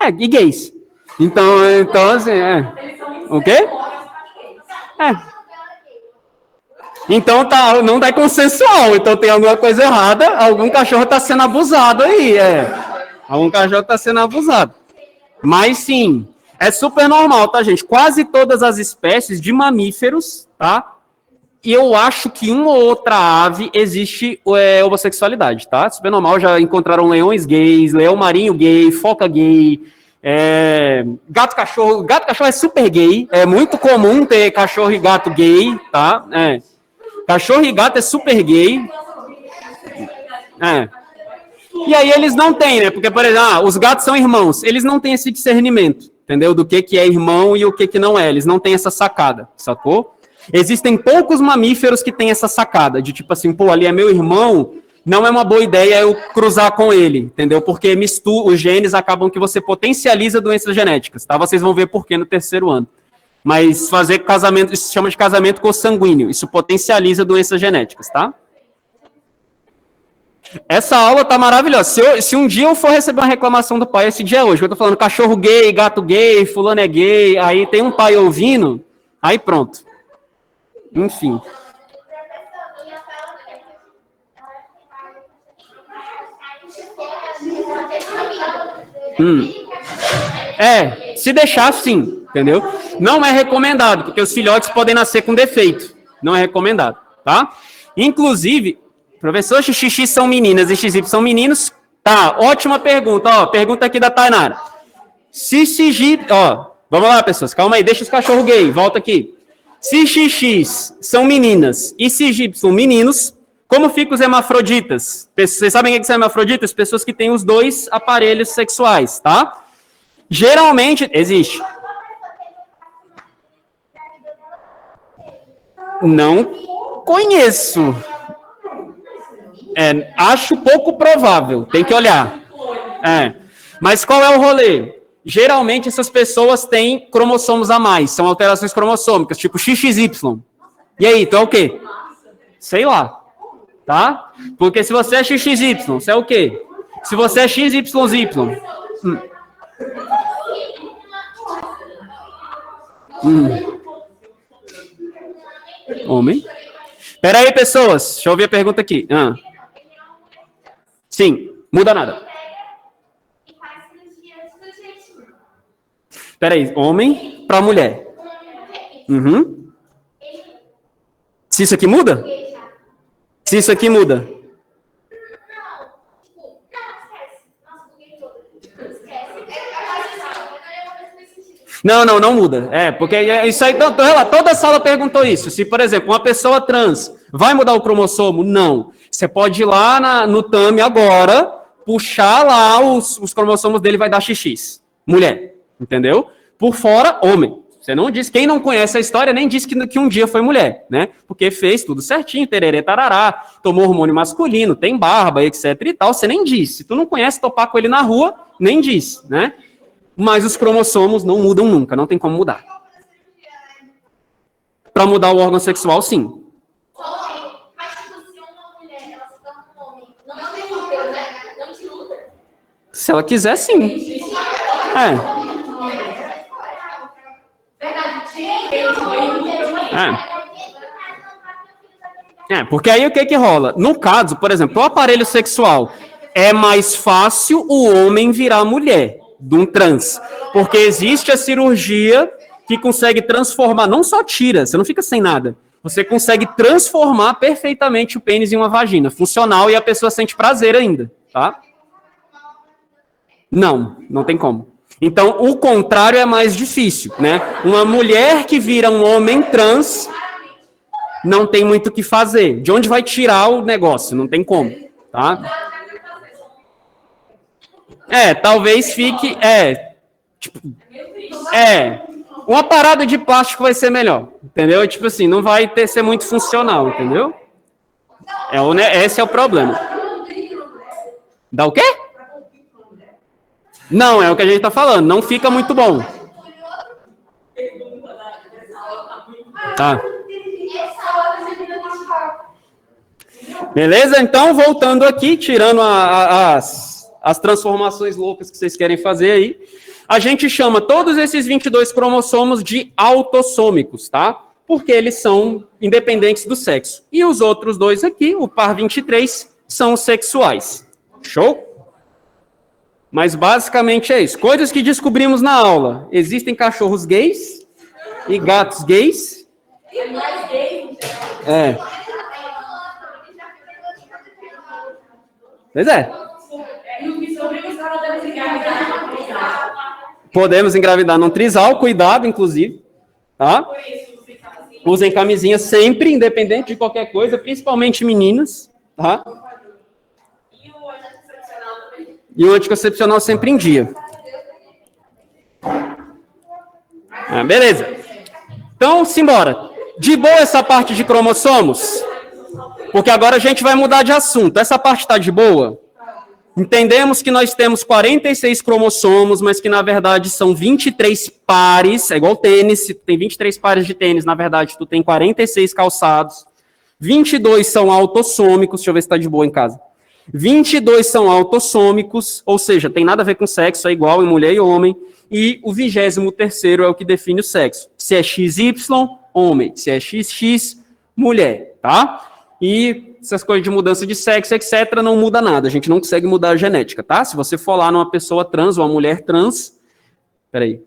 A: E gays. Então assim, O quê? Então não tá consensual. Então tem alguma coisa errada. Algum cachorro tá sendo abusado aí. Algum cachorro tá sendo abusado. Mas sim, é super normal, tá, gente? Quase todas as espécies de mamíferos, tá? E eu acho que uma ou outra ave existe homossexualidade, tá? Super normal, já encontraram leões gays, leão marinho gay, foca gay, gato cachorro é super gay, é muito comum ter cachorro e gato gay, tá? Cachorro e gato é super gay. E aí eles não têm, né? Porque, por exemplo, os gatos são irmãos, eles não têm esse discernimento, entendeu? Do que é irmão e o que não é, eles não têm essa sacada, sacou? Existem poucos mamíferos que têm essa sacada, de tipo assim, ali é meu irmão, não é uma boa ideia eu cruzar com ele, entendeu? Porque os genes acabam que você potencializa doenças genéticas, tá? Vocês vão ver por quê no 3º ano. Mas fazer casamento, isso se chama de casamento consanguíneo, isso potencializa doenças genéticas, tá? Essa aula tá maravilhosa. Se um dia eu for receber uma reclamação do pai, esse dia é hoje, eu tô falando cachorro gay, gato gay, fulano é gay, aí tem um pai ouvindo, aí pronto. Enfim. Se deixar, sim, entendeu? Não é recomendado, porque os filhotes podem nascer com defeito. Não é recomendado, tá? Inclusive, professor, XX são meninas e XY são meninos. Tá, ótima pergunta, ó, pergunta aqui da Tainara. Se XY, ó, vamos lá, pessoas, calma aí, deixa os cachorros gay, volta aqui. Se XX são meninas e CY são meninos, como ficam os hermafroditas? Vocês sabem o que são hermafroditas? Pessoas que têm os dois aparelhos sexuais, tá? Geralmente, existe. Não conheço. Acho pouco provável, tem que olhar. Mas qual é o rolê? Geralmente essas pessoas têm cromossomos a mais, são alterações cromossômicas, tipo XXY. E aí, tu é o quê? Sei lá, tá? Porque se você é XXY, você é o quê? Se você é XYZ. Homem. Pera aí, pessoas, deixa eu ouvir a pergunta aqui. Sim, muda nada. Peraí, homem para mulher. Uhum. Se isso aqui muda? Se isso aqui muda? Não muda. Porque isso aí, toda sala perguntou isso. Se, por exemplo, uma pessoa trans vai mudar o cromossomo? Não. Você pode ir lá no TAMI agora, puxar lá os cromossomos dele, vai dar XX. Mulher. Entendeu? Por fora, homem. Você não disse, quem não conhece a história, nem disse que um dia foi mulher, né? Porque fez tudo certinho, tererê, tarará, tomou hormônio masculino, tem barba, etc e tal, você nem disse. Se tu não conhece, topar com ele na rua, nem disse, né? Mas os cromossomos não mudam nunca, não tem como mudar. Para mudar o órgão sexual, sim. Se ela quiser, sim. Porque aí o que rola? No caso, por exemplo, o aparelho sexual, é mais fácil o homem virar mulher, de um trans. Porque existe a cirurgia que consegue transformar, não só tira, você não fica sem nada. Você consegue transformar perfeitamente o pênis em uma vagina, funcional, e a pessoa sente prazer ainda, tá? Não tem como. Então, o contrário é mais difícil, né? Uma mulher que vira um homem trans não tem muito o que fazer. De onde vai tirar o negócio? Não tem como, tá? Talvez fique... uma parada de plástico vai ser melhor, entendeu? Tipo assim, não vai ser muito funcional, entendeu? Esse é o problema. Dá o quê? Não, é o que a gente tá falando. Não fica muito bom. Tá. Beleza? Então, voltando aqui, tirando as transformações loucas que vocês querem fazer aí, a gente chama todos esses 22 cromossomos de autossômicos, tá? Porque eles são independentes do sexo. E os outros dois aqui, o par 23, são sexuais. Show? Mas basicamente é isso. Coisas que descobrimos na aula. Existem cachorros gays e gatos gays. Pois é. Podemos engravidar num trisal, cuidado, inclusive. Tá? Usem camisinha sempre, independente de qualquer coisa, principalmente meninas. Tá? E o anticoncepcional sempre em dia. Beleza. Então, simbora. De boa essa parte de cromossomos? Porque agora a gente vai mudar de assunto. Essa parte está de boa? Entendemos que nós temos 46 cromossomos, mas que na verdade são 23 pares. É igual tênis. Se tem 23 pares de tênis, na verdade tu tem 46 calçados. 22 são autossômicos. Deixa eu ver se está de boa em casa. 22 são autossômicos, ou seja, tem nada a ver com sexo, é igual em mulher e homem, e o 23º é o que define o sexo. Se é XY, homem, se é XX, mulher, tá? E essas coisas de mudança de sexo, etc., não muda nada, a gente não consegue mudar a genética, tá? Se você for lá numa pessoa trans ou uma mulher trans, peraí,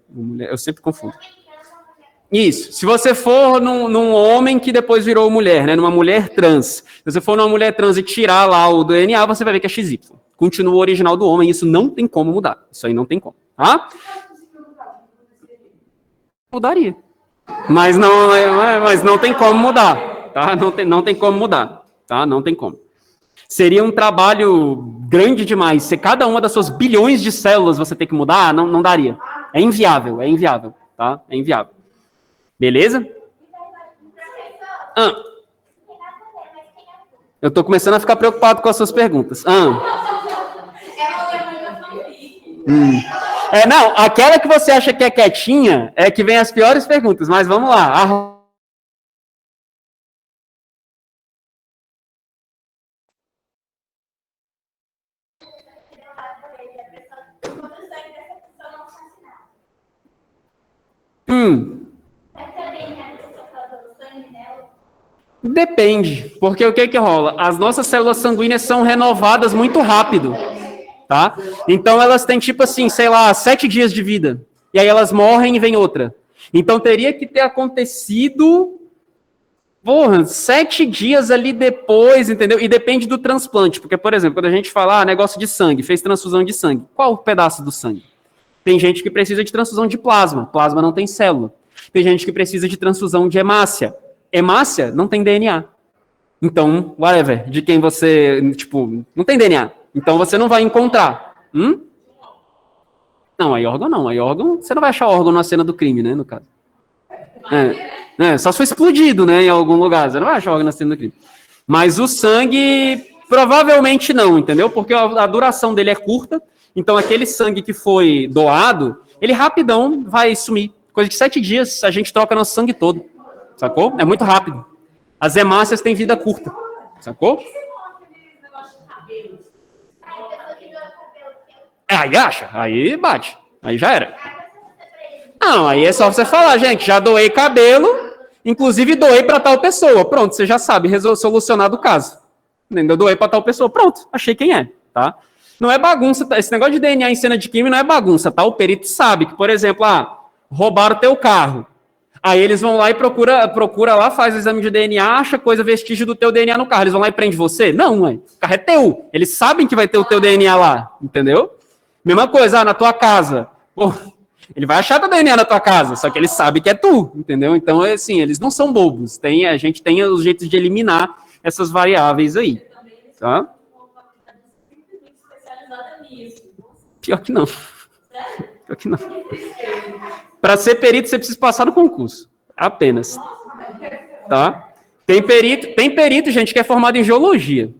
A: eu sempre confundo. Isso. Se você for num homem que depois virou mulher, né? Numa mulher trans. Se você for numa mulher trans e tirar lá o DNA, você vai ver que é XY. Continua o original do homem, isso não tem como mudar. Isso aí não tem como, tá? Mudaria. Mas não tem como mudar, tá? Não tem como mudar, tá? Não tem como. Seria um trabalho grande demais. Se cada uma das suas bilhões de células você tem que mudar, não daria. É inviável, tá? É inviável. Beleza? Eu tô começando a ficar preocupado com as suas perguntas. Não, aquela que você acha que é quietinha é que vem as piores perguntas, mas vamos lá. Depende, porque o que rola? As nossas células sanguíneas são renovadas muito rápido, tá? Então elas têm tipo assim, sei lá, 7 dias de vida, e aí elas morrem e vem outra. Então teria que ter acontecido, 7 dias ali depois, entendeu? E depende do transplante, porque, por exemplo, quando a gente fala, negócio de sangue, fez transfusão de sangue, qual o pedaço do sangue? Tem gente que precisa de transfusão de plasma não tem célula. Tem gente que precisa de transfusão de hemácia. Hemácia não tem DNA. Então, whatever, de quem você, não tem DNA. Então você não vai encontrar. Não, aí órgão não. Aí órgão, você não vai achar órgão na cena do crime, né, no caso. Só se for explodido, né, em algum lugar. Você não vai achar órgão na cena do crime. Mas o sangue, provavelmente não, entendeu? Porque a duração dele é curta. Então, aquele sangue que foi doado, ele rapidão vai sumir. Coisa de 7 dias, a gente troca nosso sangue todo. Sacou? É muito rápido. As hemácias têm vida curta. Sacou? Aí acha, aí bate. Aí já era. Não, aí é só você falar, gente, já doei cabelo, inclusive doei para tal pessoa. Pronto, você já sabe, solucionado o caso. Eu doei para tal pessoa. Pronto, achei quem é, tá? Não é bagunça, tá? Esse negócio de DNA em cena de crime não é bagunça, tá? O perito sabe que, por exemplo, roubaram teu carro. Aí eles vão lá e procura lá, faz o exame de DNA, acha coisa, vestígio do teu DNA no carro. Eles vão lá e prende você? Não, o carro é teu. Eles sabem que vai ter o teu DNA lá, entendeu? Mesma coisa, na tua casa. Pô, ele vai achar teu DNA na tua casa, só que ele sabe que é tu, entendeu? Então, assim, eles não são bobos. A gente tem os jeitos de eliminar essas variáveis aí, tá? Pior que não. Pior que não. Para ser perito, você precisa passar no concurso. Apenas. Tá? Tem perito, gente, que é formado em geologia.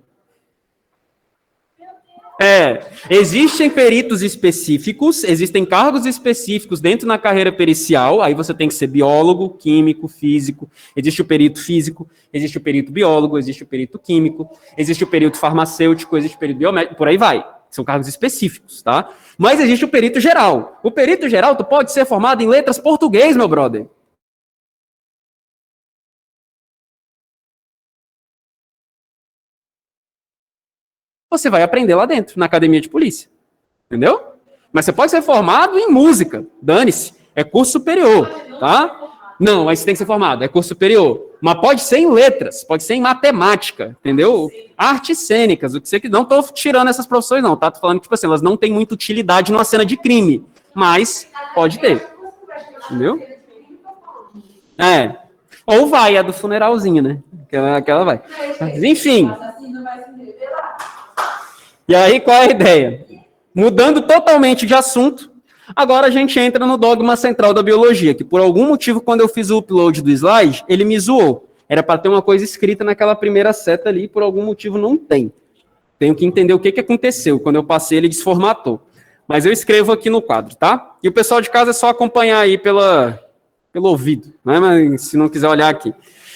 A: Existem peritos específicos, existem cargos específicos dentro da carreira pericial, aí você tem que ser biólogo, químico, físico, existe o perito físico, existe o perito biólogo, existe o perito químico, existe o perito farmacêutico, existe o perito biomédico, por aí vai. São cargos específicos, tá? Mas existe o perito geral. O perito geral, tu pode ser formado em letras português, meu brother. Você vai aprender lá dentro, na academia de polícia. Entendeu? Mas você pode ser formado em música. Dane-se. É curso superior, tá? Não, aí você tem que ser formado. É curso superior. Mas pode ser em letras, pode ser em matemática, entendeu? Artes cênicas, o que você que não estou tirando essas profissões não, tá? Tô falando que tipo assim, elas não têm muita utilidade numa cena de crime, mas pode ter. Entendeu? Ou vai a do funeralzinho, né? Aquela vai. Mas, enfim. E aí qual é a ideia? Mudando totalmente de assunto, agora a gente entra no dogma central da biologia, que por algum motivo, quando eu fiz o upload do slide, ele me zoou. Era para ter uma coisa escrita naquela primeira seta ali, por algum motivo não tem. Tenho que entender o que aconteceu. Quando eu passei, ele desformatou. Mas eu escrevo aqui no quadro, tá? E o pessoal de casa é só acompanhar aí pelo ouvido, né? Mas se não quiser olhar aqui.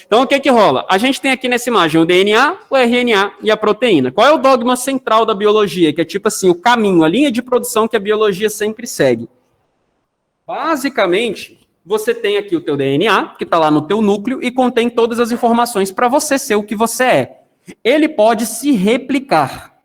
A: Então, o que rola? A gente tem aqui nessa imagem o DNA, o RNA e a proteína. Qual é o dogma central da biologia? Que é tipo assim, o caminho, a linha de produção que a biologia sempre segue. Basicamente, você tem aqui o teu DNA, que está lá no teu núcleo, e contém todas as informações para você ser o que você é. Ele pode se replicar.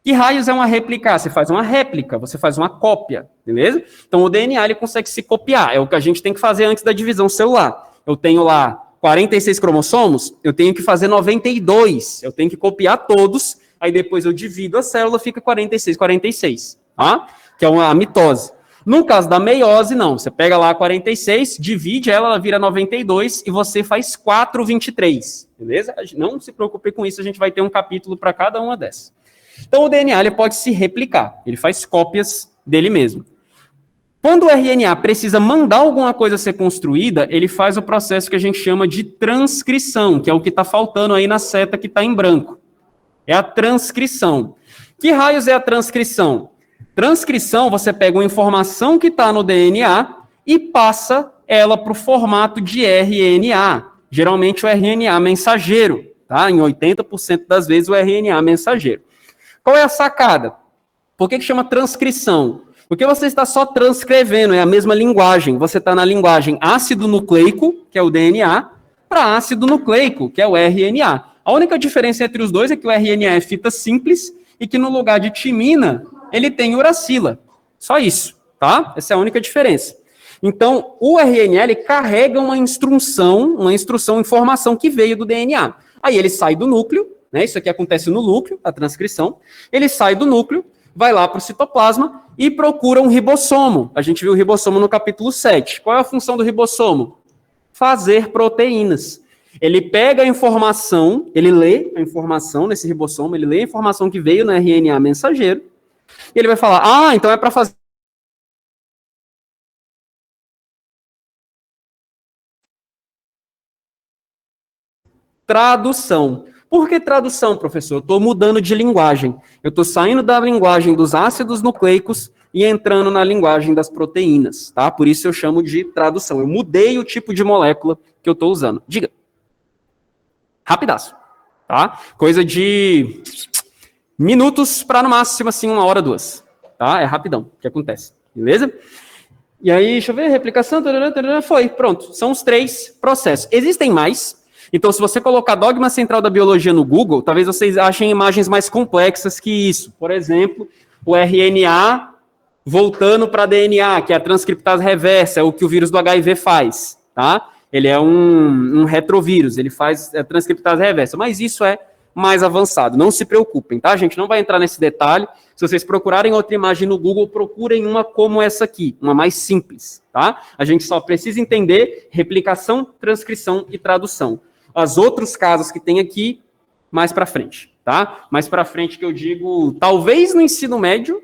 A: Que raios é uma replicar? Você faz uma réplica, você faz uma cópia, beleza? Então, o DNA ele consegue se copiar. É o que a gente tem que fazer antes da divisão celular. Eu tenho lá 46 cromossomos, eu tenho que fazer 92. Eu tenho que copiar todos, aí depois eu divido a célula, fica 46, 46, tá? Que é a mitose. No caso da meiose, não. Você pega lá 46, divide ela vira 92 e você faz 4,23, beleza? Não se preocupe com isso, a gente vai ter um capítulo para cada uma dessas. Então, o DNA ele pode se replicar, ele faz cópias dele mesmo. Quando o RNA precisa mandar alguma coisa ser construída, ele faz o processo que a gente chama de transcrição, que é o que está faltando aí na seta que está em branco. É a transcrição. Que raios é a transcrição? Transcrição, você pega uma informação que está no DNA e passa ela para o formato de RNA. Geralmente o RNA mensageiro, tá? Em 80% das vezes o RNA mensageiro. Qual é a sacada? Por que chama transcrição? Porque você está só transcrevendo, é a mesma linguagem. Você está na linguagem ácido nucleico, que é o DNA, para ácido nucleico, que é o RNA. A única diferença entre os dois é que o RNA é fita simples e que no lugar de timina, ele tem uracila. Só isso, tá? Essa é a única diferença. Então, o RNA, ele carrega uma instrução, informação que veio do DNA. Aí ele sai do núcleo, né? Isso aqui acontece no núcleo, a transcrição. Ele sai do núcleo, vai lá para o citoplasma e procura um ribossomo. A gente viu o ribossomo no capítulo 7. Qual é a função do ribossomo? Fazer proteínas. Ele pega a informação, ele lê a informação nesse ribossomo, ele lê a informação que veio no RNA mensageiro, e ele vai falar, então é para fazer tradução. Por que tradução, professor? Eu estou mudando de linguagem. Eu estou saindo da linguagem dos ácidos nucleicos e entrando na linguagem das proteínas, tá? Por isso eu chamo de tradução. Eu mudei o tipo de molécula que eu estou usando. Diga. Rapidaço, tá? Coisa de minutos para no máximo, assim, 1 hora, 2. Tá? É rapidão que acontece, beleza? E aí, deixa eu ver, replicação, foi, pronto. São os 3 processos. Existem mais. Então, se você colocar dogma central da biologia no Google, talvez vocês achem imagens mais complexas que isso. Por exemplo, o RNA voltando para DNA, que é a transcriptase reversa, é o que o vírus do HIV faz, tá? Ele é um retrovírus, ele faz a transcriptase reversa, mas isso é mais avançado. Não se preocupem, tá? A gente não vai entrar nesse detalhe. Se vocês procurarem outra imagem no Google, procurem uma como essa aqui, uma mais simples, tá? A gente só precisa entender replicação, transcrição e tradução. Os outros casos que tem aqui, mais para frente, tá? Mais para frente que eu digo, talvez no ensino médio,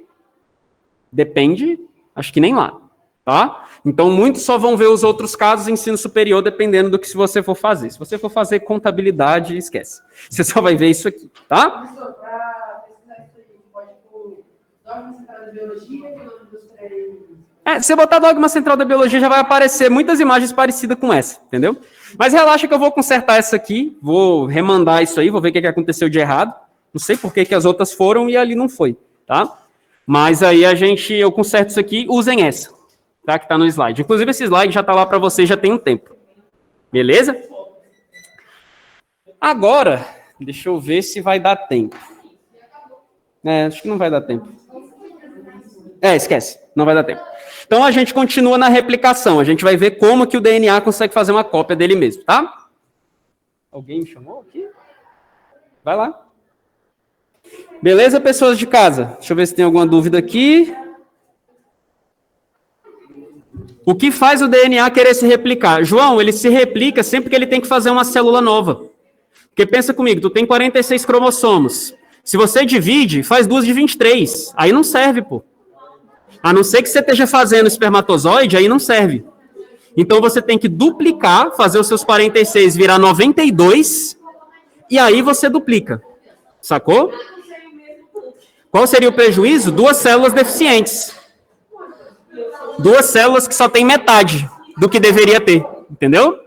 A: depende, acho que nem lá, tá? Então, muitos só vão ver os outros casos em ensino superior, dependendo do que se você for fazer. Se você for fazer contabilidade, esquece. Você só vai ver isso aqui, tá?
B: Professor, para pesquisar isso aí, pode pôr dogma central da biologia e o dos
A: se você botar dogma central da biologia, já vai aparecer muitas imagens parecidas com essa, entendeu? Mas relaxa que eu vou consertar essa aqui, vou remandar isso aí, vou ver o que aconteceu de errado. Não sei por que as outras foram e ali não foi, tá? Mas aí eu conserto isso aqui, usem essa, tá? Que tá no slide. Inclusive, esse slide já tá lá para vocês, já tem um tempo. Beleza? Agora, deixa eu ver se vai dar tempo. Acho que não vai dar tempo. Esquece, não vai dar tempo. Então, a gente continua na replicação. A gente vai ver como que o DNA consegue fazer uma cópia dele mesmo, tá? Alguém me chamou aqui? Vai lá. Beleza, pessoas de casa? Deixa eu ver se tem alguma dúvida aqui. O que faz o DNA querer se replicar? João, ele se replica sempre que ele tem que fazer uma célula nova. Porque pensa comigo, tu tem 46 cromossomos. Se você divide, faz 2 de 23. Aí não serve, pô. A não ser que você esteja fazendo espermatozoide, aí não serve. Então, você tem que duplicar, fazer os seus 46 virar 92, e aí você duplica. Sacou? Qual seria o prejuízo? 2 células deficientes. 2 células que só tem metade do que deveria ter. Entendeu?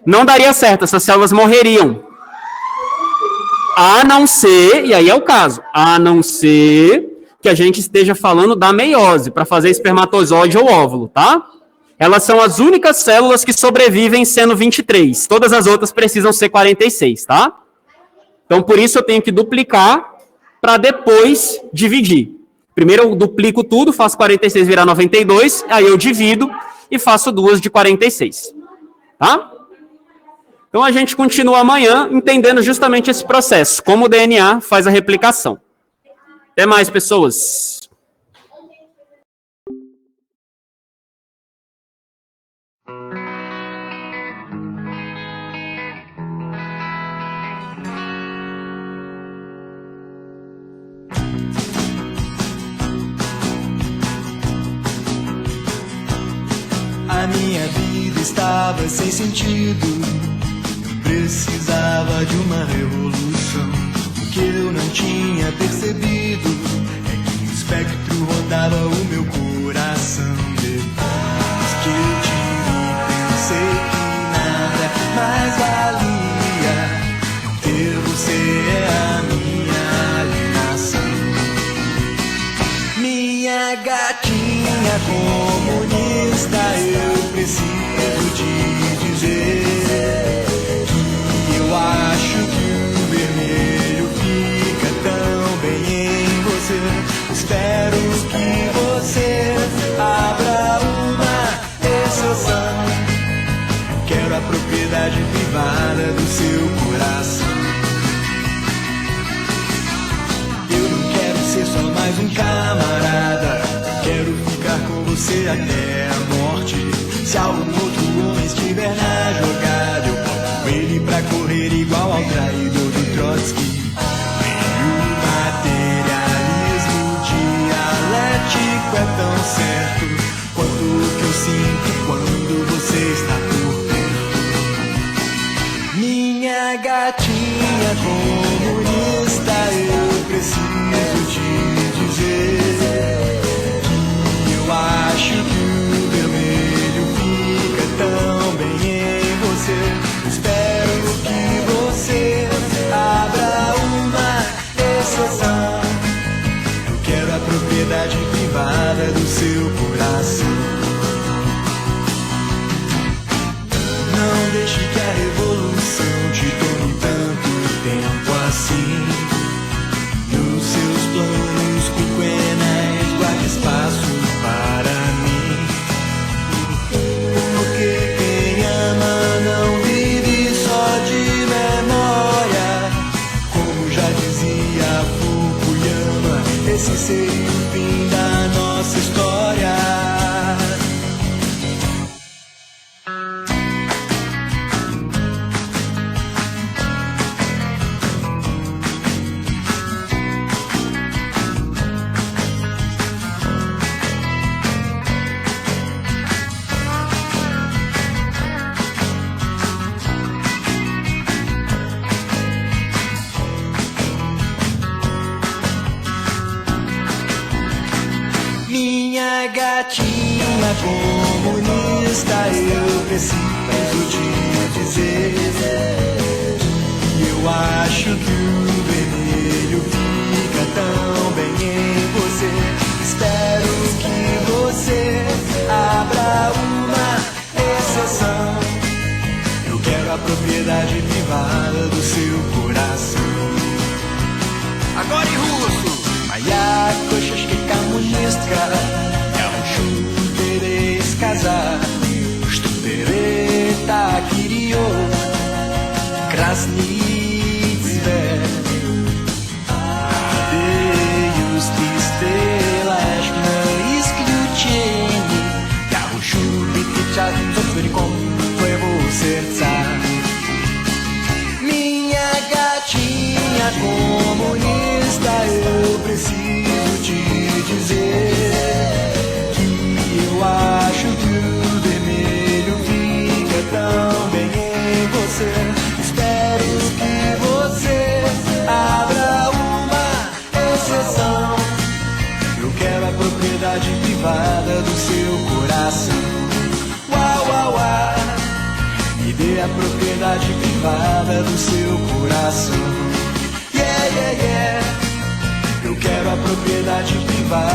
A: Não daria certo, essas células morreriam. A não ser, e aí é o caso, a não ser que a gente esteja falando da meiose, para fazer espermatozoide ou óvulo, tá? Elas são as únicas células que sobrevivem sendo 23. Todas as outras precisam ser 46, tá? Então, por isso eu tenho que duplicar para depois dividir. Primeiro eu duplico tudo, faço 46 virar 92, aí eu divido e faço 2 de 46. Tá? Então a gente continua amanhã entendendo justamente esse processo, como o DNA faz a replicação. Até mais, pessoas.
D: A minha vida estava sem sentido, eu precisava de uma revolução. O que eu não tinha percebido é que o espectro rodava o meu coração. Depois que eu te vi, pensei que nada mais valia. Ter você é a minha alienação. Minha gatinha comunista, eu preciso te dizer que eu acho que o vermelho fica tão bem em você. Espero que você abra uma exceção. Quero a propriedade privada do seu coração. Eu não quero ser só mais um camarada, quero ficar com você até a morte. Se algum outro homem estiver na jogada, eu boto ele pra correr igual ao traidor do Trotsky. E o materialismo dialético é tão certo quanto o que eu sinto quando você está por perto. Minha gatinha comunista, eu preciso te dizer que eu acho que o vermelho fica tão bem em você. Espero que você abra uma exceção. Eu quero a propriedade privada do seu coração. Não deixe que a revolução te tome tanto tempo assim. Nos seus planos quinquenais, guarde espaço para mim. Porque quem ama não vive só de memória. Como já dizia Fukuyama, esse seria o fim da nossa história. Minha gatinha comunista, eu preciso te dizer que eu acho que o vermelho fica tão bem em você. Espero que você abra uma exceção. Eu quero a propriedade privada do seu coração. Agora em russo. Моя кошечка коммунистка, я хочу тебе сказать, что ты так ее красный цвет. Надеюсь, ты сделаешь на исключение. Я хочу быть сейчас целиком твоего сердца. Minha gatinha comunista, eu preciso te dizer que eu acho que o vermelho fica tão bem em você. Espero que você abra uma exceção. Eu quero a propriedade privada do seu coração. Uau, uau, uau. Me dê a propriedade privada do seu coração. Yeah, yeah, yeah. Eu quero a propriedade privada